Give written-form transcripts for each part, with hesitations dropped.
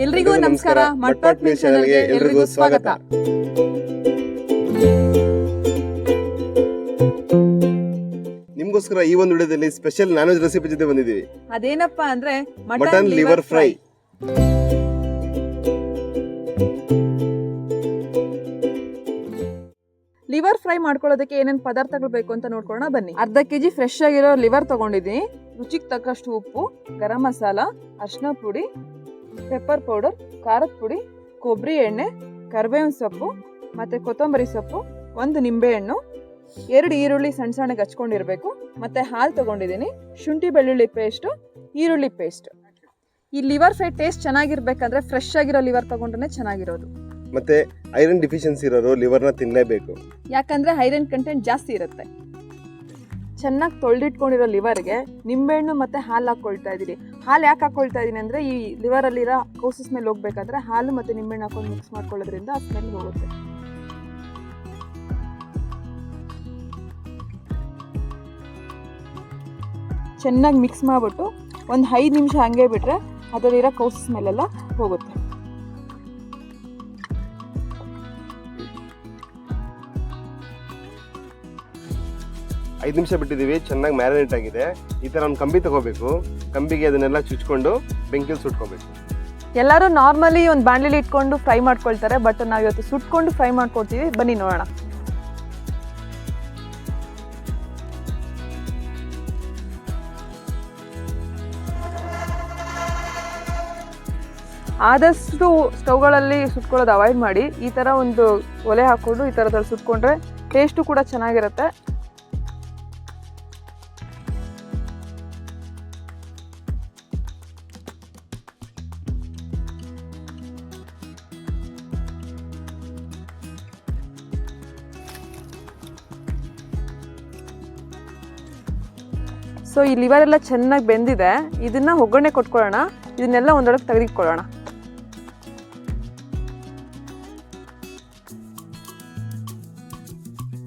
ಎಲ್ರಿಗೂ ನಮಸ್ಕಾರ. ಮಟ್ಪಾಟ್ ನ್ಯೂಸ್ ಚಾನೆಲ್ಗೆ ಎಲ್ರಿಗೂ ಸ್ವಾಗತ. ನಿಮ್ಗೋಸ್ಕರ ಈ ಒಂದು ವಿಡಿಯೋದಲ್ಲಿ ಸ್ಪೆಷಲ್ ನಾನ್ ವೆಜ್ ರೆಸಿಪಿ ಜೊತೆ ಬಂದಿದ್ದೀವಿ. ಅದೇನಪ್ಪ ಅಂದ್ರೆ mutton liver fry. Liver fry ಮಾಡ್ಕೊಳ್ಳೋದಕ್ಕೆ ಏನೇನು ಪದಾರ್ಥಗಳು ಬೇಕು ಅಂತ ನೋಡ್ಕೊಳ್ಳೋಣ ಬನ್ನಿ. ಅರ್ಧ ಕೆಜಿ ಫ್ರೆಶ್ ಆಗಿರೋ ಲಿವರ್ ತಗೊಂಡಿದ್ದೀನಿ. ರುಚಿಗೆ ತಕ್ಕಷ್ಟು ಉಪ್ಪು, ಗರಂ ಮಸಾಲ, ಅರಿಶಿನ ಪುಡಿ, ಪೆಪ್ಪರ್ ಪೌಡರ್, ಖಾರದ ಪುಡಿ, ಕೊಬ್ಬರಿ ಎಣ್ಣೆ, ಕರಿಬೇವಿನ ಸೊಪ್ಪು ಮತ್ತೆ ಕೊತ್ತಂಬರಿ ಸೊಪ್ಪು, ಒಂದು ನಿಂಬೆ ಹಣ್ಣು, 2 ಈರುಳ್ಳಿ ಸಣ್ಣ ಸಣ್ಣಗೆ ಹಚ್ಕೊಂಡಿರ್ಬೇಕು, ಮತ್ತೆ ಹಾಲು ತಗೊಂಡಿದ್ದೀನಿ, ಶುಂಠಿ ಬೆಳ್ಳುಳ್ಳಿ ಪೇಸ್ಟು, ಈರುಳ್ಳಿ ಪೇಸ್ಟ್. ಈ ಲಿವರ್ ಫ್ರೈ ಟೇಸ್ಟ್ ಚೆನ್ನಾಗಿರ್ಬೇಕಂದ್ರೆ ಫ್ರೆಶ್ ಆಗಿರೋ ಲಿವರ್ ತಗೊಂಡ್ರೆ ಚೆನ್ನಾಗಿರೋದು. ಮತ್ತೆ ಐರನ್ ಡಿಫಿಷಿಯನ್ಸಿ ಇರೋರು ಲಿವರ್ನ ತಿನ್ನಲೇಬೇಕು, ಯಾಕಂದ್ರೆ ಐರನ್ ಕಂಟೆಂಟ್ ಜಾಸ್ತಿ ಇರುತ್ತೆ. ಚೆನ್ನಾಗಿ ತೊಳೆದಿಟ್ಕೊಂಡಿರೋ ಲಿವರ್ಗೆ ನಿಂಬೆಹಣ್ಣು ಮತ್ತೆ ಹಾಲು ಹಾಕೊಳ್ತಾ ಇದ್ದೀನಿ. ಹಾಲು ಯಾಕೆ ಹಾಕೊಳ್ತಾ ಇದ್ದೀನಿ ಅಂದರೆ ಈ ಲಿವರಲ್ಲಿರೋ ಕೌಸು ಸ್ಮೆಲ್ ಹೋಗ್ಬೇಕಾದ್ರೆ ಹಾಲು ಮತ್ತು ನಿಂಬೆಹಣ್ಣು ಹಾಕೊಂಡು ಮಿಕ್ಸ್ ಮಾಡ್ಕೊಳ್ಳೋದ್ರಿಂದ ಆ ಸ್ಮೆಲ್ ಹೋಗುತ್ತೆ. ಚೆನ್ನಾಗಿ ಮಿಕ್ಸ್ ಮಾಡಿಬಿಟ್ಟು ಒಂದು 5 ನಿಮಿಷ ಹಂಗೆ ಬಿಟ್ಟರೆ ಅದರಲ್ಲಿರೋ ಕೌಸು ಸ್ಮೆಲ್ ಎಲ್ಲ ಹೋಗುತ್ತೆ. ಐದು ನಿಮಿಷ ಬಿಟ್ಟಿದ್ದೀವಿ. ಚೆನ್ನಾಗಿ ಮ್ಯಾರಿನೇಟ್ ಆಗಿದೆ. ಈ ಥರ ಒಂದು ಕಂಬಿ ತಗೋಬೇಕು. ಕಂಬಿಗೆ ಅದನ್ನೆಲ್ಲ ಚುಚ್ಕೊಂಡು ಬೆಂಕಿಲಿ ಸುಟ್ಕೋಬೇಕು. ಎಲ್ಲರೂ ನಾರ್ಮಲಿ ಒಂದು ಬಾಣಲಿಲಿ ಇಟ್ಕೊಂಡು ಫ್ರೈ ಮಾಡ್ಕೊಳ್ತಾರೆ, ಬಟ್ ನಾವು ಇವತ್ತು ಸುಟ್ಕೊಂಡು ಫ್ರೈ ಮಾಡ್ಕೊಳ್ತೀವಿ. ಬನ್ನಿ ನೋಡೋಣ. ಆದಷ್ಟು ಸ್ಟವ್ಗಳಲ್ಲಿ ಸುಟ್ಕೊಳ್ಳೋದು ಅವಾಯ್ಡ್ ಮಾಡಿ. ಈ ಥರ ಒಂದು ಒಲೆ ಹಾಕ್ಕೊಂಡು ಈ ಥರದಲ್ಲಿ ಸುಟ್ಕೊಂಡ್ರೆ ಟೇಸ್ಟು ಕೂಡ ಚೆನ್ನಾಗಿರುತ್ತೆ. ಸೊ ಈ ಲಿವರ್ ಎಲ್ಲ ಚೆನ್ನಾಗಿ ಬೆಂದಿದೆ. ಇದನ್ನ ಒಗ್ಗರಣೆ ಕೊಟ್ಕೊಳ್ಳೋಣ. ಇದನ್ನೆಲ್ಲ ಒಂದೊಳಗೆ ತೆಗೆದಿಟ್ಕೊಳ್ಳೋಣ.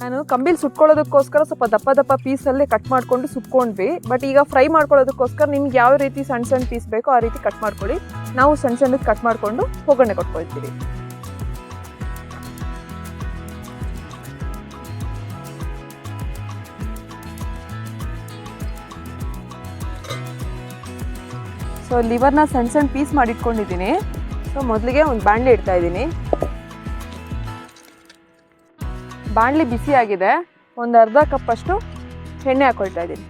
ನಾನು ಕಂಬಿಲಿ ಸುಟ್ಕೊಳ್ಳೋದಕ್ಕೋಸ್ಕರ ಸ್ವಲ್ಪ ದಪ್ಪ ದಪ್ಪ ಪೀಸಲ್ಲಿ ಕಟ್ ಮಾಡ್ಕೊಂಡು ಸುಟ್ಕೊಂಡ್ವಿ. ಬಟ್ ಈಗ ಫ್ರೈ ಮಾಡ್ಕೊಳ್ಳೋದಕ್ಕೋಸ್ಕರ ನಿಮ್ಗೆ ಯಾವ ರೀತಿ ಸಣ್ಣ ಸಣ್ಣ ಪೀಸ್ ಬೇಕೋ ಆ ರೀತಿ ಕಟ್ ಮಾಡ್ಕೊಳ್ಳಿ. ನಾವು ಸಣ್ಣ ಸಣ್ಣಕ್ಕೆ ಕಟ್ ಮಾಡಿಕೊಂಡು ಒಗ್ಗರಣೆ ಕೊಟ್ಕೊಳ್ತೀವಿ. ಸೊ ಲಿವರ್ನ ಸಣ್ಣ ಸಣ್ಣ ಪೀಸ್ ಮಾಡಿಟ್ಕೊಂಡಿದ್ದೀನಿ. ಸೊ ಮೊದಲಿಗೆ ಒಂದು ಬಾಣಲಿ ಇಡ್ತಾ ಇದ್ದೀನಿ. ಬಾಣಲಿ ಬಿಸಿ ಆಗಿದೆ. ಒಂದು ಅರ್ಧ ಕಪ್ಪಷ್ಟು ಎಣ್ಣೆ ಹಾಕೊಳ್ತಾ ಇದ್ದೀನಿ.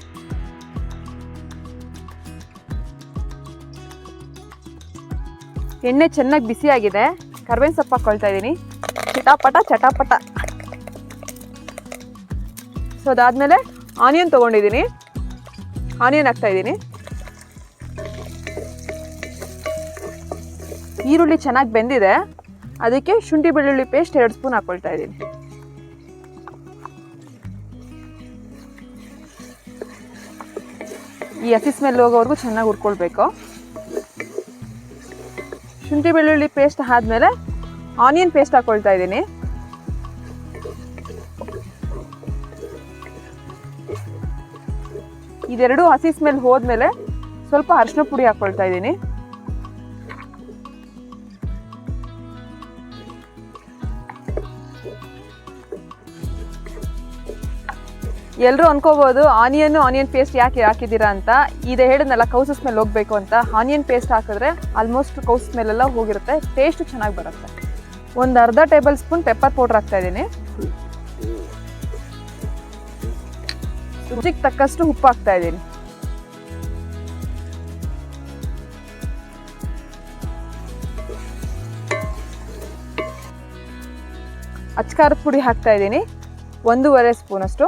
ಎಣ್ಣೆ ಚೆನ್ನಾಗಿ ಬಿಸಿ ಆಗಿದೆ. ಕರಿಬೇವಿನ ಸೊಪ್ಪು ಹಾಕ್ಕೊಳ್ತಾ ಇದ್ದೀನಿ. ಚಟಾಪಟ ಚಟಾಪಟ. ಸೊ ಅದಾದಮೇಲೆ ಆನಿಯನ್ ತೊಗೊಂಡಿದ್ದೀನಿ. ಆನಿಯನ್ ಹಾಕ್ತಾ ಇದ್ದೀನಿ. ಈರುಳ್ಳಿ ಚೆನ್ನಾಗಿ ಬೆಂದಿದೆ. ಅದಕ್ಕೆ ಶುಂಠಿ ಬೆಳ್ಳುಳ್ಳಿ ಪೇಸ್ಟ್ 2 ಸ್ಪೂನ್ ಹಾಕ್ಕೊಳ್ತಾ ಇದ್ದೀನಿ. ಈ ಹಸಿ ಸ್ಮೆಲ್ ಹೋಗೋವರೆಗೂ ಚೆನ್ನಾಗಿ ಹುರ್ಕೊಳ್ಬೇಕು. ಶುಂಠಿ ಬೆಳ್ಳುಳ್ಳಿ ಪೇಸ್ಟ್ ಆದಮೇಲೆ ಆನಿಯನ್ ಪೇಸ್ಟ್ ಹಾಕ್ಕೊಳ್ತಾ ಇದ್ದೀನಿ. ಇದೆರಡು ಹಸಿ ಸ್ಮೆಲ್ ಹೋದ್ಮೇಲೆ ಸ್ವಲ್ಪ ಅರಿಶಿನ ಪುಡಿ ಹಾಕ್ಕೊಳ್ತಾ ಇದ್ದೀನಿ. ಎಲ್ಲರೂ ಅನ್ಕೋಬೋದು ಆನಿಯನ್ ಪೇಸ್ಟ್ ಯಾಕೆ ಹಾಕಿದ್ದೀರಾ ಅಂತ. ಇದೆ ಹೇಳಿದ್ನಲ್ಲ ಕೌಸು ಸ್ಮೆಲ್ ಹೋಗಬೇಕು ಅಂತ. ಆನಿಯನ್ ಪೇಸ್ಟ್ ಹಾಕಿದ್ರೆ ಆಲ್ಮೋಸ್ಟ್ ಕೌಸು ಸ್ಮೆಲ್ ಎಲ್ಲ ಹೋಗಿರುತ್ತೆ, ಟೇಸ್ಟ್ ಚೆನ್ನಾಗಿ ಬರುತ್ತೆ. ಒಂದು ಅರ್ಧ ಟೇಬಲ್ ಸ್ಪೂನ್ ಪೆಪ್ಪರ್ ಪೌಡರ್ ಹಾಕ್ತಾ ಇದ್ದೀನಿ. ರುಚಿಗೆ ತಕ್ಕಷ್ಟು ಉಪ್ಪು ಹಾಕ್ತಾ ಇದ್ದೀನಿ. ಅಚ್ಕಾರದ ಪುಡಿ ಹಾಕ್ತಾ ಇದ್ದೀನಿ 1.5 ಸ್ಪೂನ್ ಅಷ್ಟು.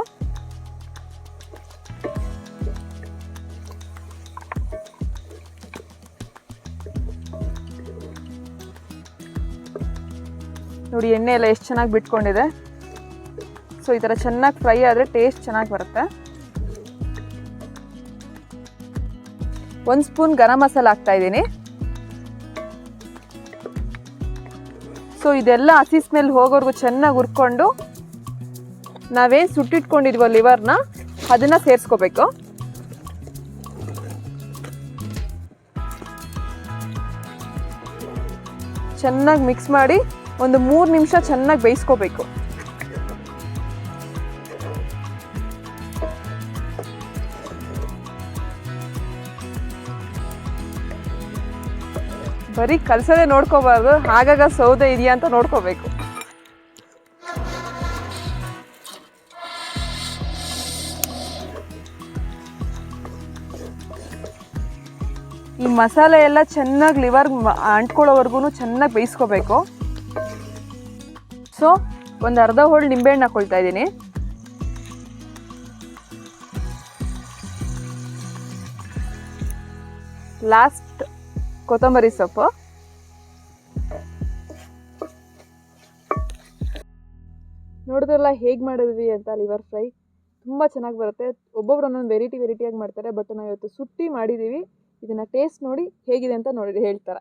ನೋಡಿ ಎಣ್ಣೆ ಎಲ್ಲ ಎಷ್ಟು ಚೆನ್ನಾಗಿ ಬಿಟ್ಕೊಂಡಿದೆ. ಸೊ ಈ ಥರ ಚೆನ್ನಾಗಿ ಫ್ರೈ ಆದರೆ ಟೇಸ್ಟ್ ಚೆನ್ನಾಗಿ ಬರುತ್ತೆ. 1 ಸ್ಪೂನ್ ಗರಂ ಮಸಾಲ ಹಾಕ್ತಾ ಇದ್ದೀನಿ. ಸೊ ಇದೆಲ್ಲ ಹಸಿ ಸ್ಮೆಲ್ ಹೋಗೋವರೆಗೂ ಚೆನ್ನಾಗಿ ಹುರ್ಕೊಂಡು ನಾವೇನು ಸುಟ್ಟಿಟ್ಕೊಂಡಿದ್ವೋ ಲಿವರ್ನ ಅದನ್ನು ಸೇರಿಸ್ಕೋಬೇಕು. ಚೆನ್ನಾಗಿ ಮಿಕ್ಸ್ ಮಾಡಿ ಒಂದು 3 ನಿಮಿಷ ಚೆನ್ನಾಗಿ ಬೇಯಿಸ್ಕೋಬೇಕು. ಬರೀ ಕಲಸದೆ ನೋಡ್ಕೋಬಾರ್ದು, ಆಗಾಗ ಸೌದೆ ಇದೆಯಾ ಅಂತ ನೋಡ್ಕೋಬೇಕು. ಈ ಮಸಾಲೆ ಎಲ್ಲ ಚೆನ್ನಾಗಿ ಲಿವರ್ ಅಂಟ್ಕೊಳ್ಳೋವರೆಗೂ ಚೆನ್ನಾಗಿ ಬೇಯಿಸ್ಕೋಬೇಕು. ಸೊ ಒಂದು ಅರ್ಧ ಹೋಳು ನಿಂಬೆಹಣ್ಣು ಹಾಕೊಳ್ತಾ ಇದ್ದೀನಿ. ಲಾಸ್ಟ್ ಕೊತ್ತಂಬರಿ ಸೊಪ್ಪು. ನೋಡಿದ್ರಲ್ಲ ಹೇಗೆ ಮಾಡಿದ್ವಿ ಅಂತ ಲಿವರ್ ಫ್ರೈ. ತುಂಬ ಚೆನ್ನಾಗಿ ಬರುತ್ತೆ. ಒಬ್ಬೊಬ್ರು ಒಂದೊಂದು ವೆರೈಟಿಯಾಗಿ ಮಾಡ್ತಾರೆ. ಬಟ್ ನಾವು ಇವತ್ತು ಸುಟ್ಟಿ ಮಾಡಿದ್ದೀವಿ. ಇದನ್ನು ಟೇಸ್ಟ್ ನೋಡಿ ಹೇಗಿದೆ ಅಂತ ನೋಡಿ ಹೇಳ್ತಾರೆ.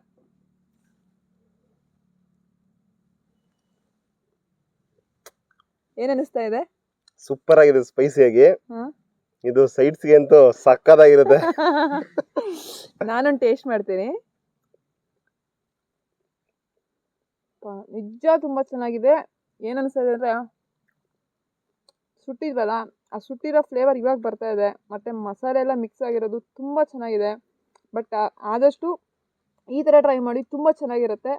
ಏನು ಅನಿಸ್ತಾ ಇದೆ? ಸೂಪರ್ ಆಗಿದೆ, ಸ್ಪೈಸಿಯಾಗಿ. ಹಾಂ, ಇದು ಸೈಡ್ಸ್ಗೆ ಅಂತೂ ಸಕ್ಕದಾಗಿರುತ್ತೆ. ನಾನೊಂದು ಟೇಸ್ಟ್ ಮಾಡ್ತೀನಿ. ನಿಜ ತುಂಬ ಚೆನ್ನಾಗಿದೆ. ಏನು ಅನಿಸ್ತದೆ ಅಂದರೆ ಸುಟ್ಟಿದ್ವಲ್ಲ, ಆ ಸುಟ್ಟಿರೋ ಫ್ಲೇವರ್ ಇವಾಗ ಬರ್ತಾ ಇದೆ. ಮತ್ತು ಮಸಾಲೆ ಎಲ್ಲ ಮಿಕ್ಸ್ ಆಗಿರೋದು ತುಂಬ ಚೆನ್ನಾಗಿದೆ. ಬಟ್ ಆದಷ್ಟು ಈ ಥರ ಟ್ರೈ ಮಾಡಿ, ತುಂಬ ಚೆನ್ನಾಗಿರುತ್ತೆ,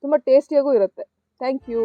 ತುಂಬ ಟೇಸ್ಟಿಯಾಗೂ ಇರುತ್ತೆ. Thank you.